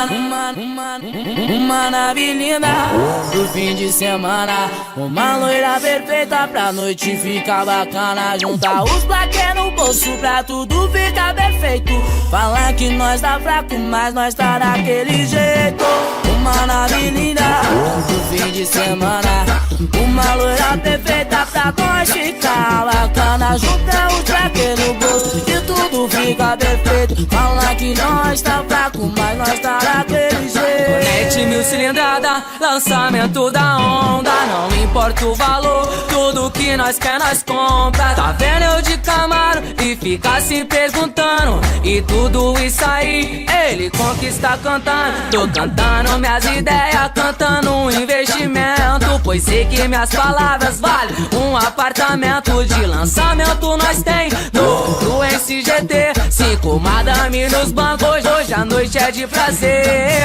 Uma nave linda pro fim de semana, uma loira perfeita pra noite ficar bacana. Juntar os plaquês no bolso pra tudo ficar perfeito. Falar que nós tá fraco, mas nós tá daquele jeito. Uma nave linda pro fim de semana, uma loira perfeita pra nós ficar bacana. Juntar os plaquês no bolso e tudo fica perfeito. Falar que nós tá fraco, mas nós tá daquele jeito. Conecte 1000 cilindrada, lançamento da onda. Não importa o valor, tudo que nós quer nós compra. Tá vendo eu de Camaro e fica se perguntando. E tudo isso aí, ele conquista cantando. Tô cantando minhas ideias, cantando um investimento. Pois sei que minhas palavras valem um apartamento. De lançamento nós tem no NCGT 5 madame nos bancos. Hoje a noite é de prazer.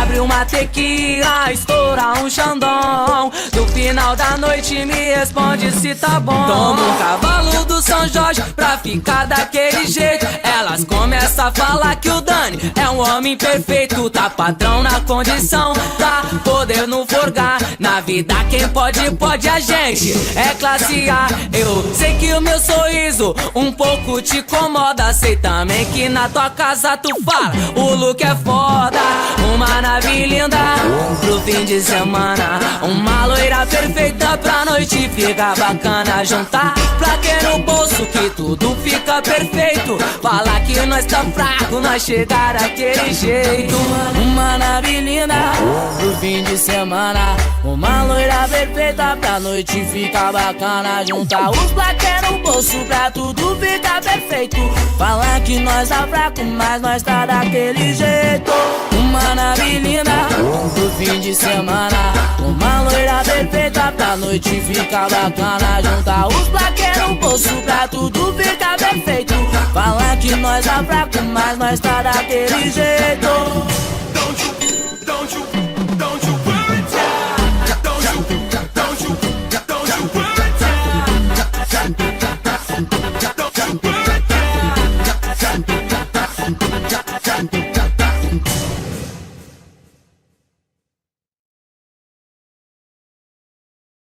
Abre uma tequila, estoura um xandão. No final da noite me responde se tá bom. Toma um cavalo do São Jorge pra ficar daquele jeito. Elas começam a falar que o Dani é um homem perfeito. Tá padrão na condição, tá poder no forgar. Na vida quem pode, pode a gente. É classe A. Eu sei que o meu sorriso um pouco te incomoda. Sei também que na tua casa tu fala o look é foda. Uma nave linda pro fim de semana, uma loira perfeita pra noite ficar bacana. Juntar plaquê no bolso que tudo fica perfeito. Falar que nós tá fraco, nós chegar daquele jeito. Uma nave linda pro fim de semana, uma loira perfeita pra noite ficar bacana. Juntar os plaquês no bolso pra tudo ficar perfeito. Falar que nós tá fraco, mas nós tá daquele jeito. Uma nave linda pro fim de semana, uma loira perfeita pra noite ficar bacana. Juntar os plaquês no bolso pra tudo ficar perfeito. Falar que nós tá fraco, mas nós tá daquele jeito. Don't you worry, child. Don't you worry, child. Don't you worry, child.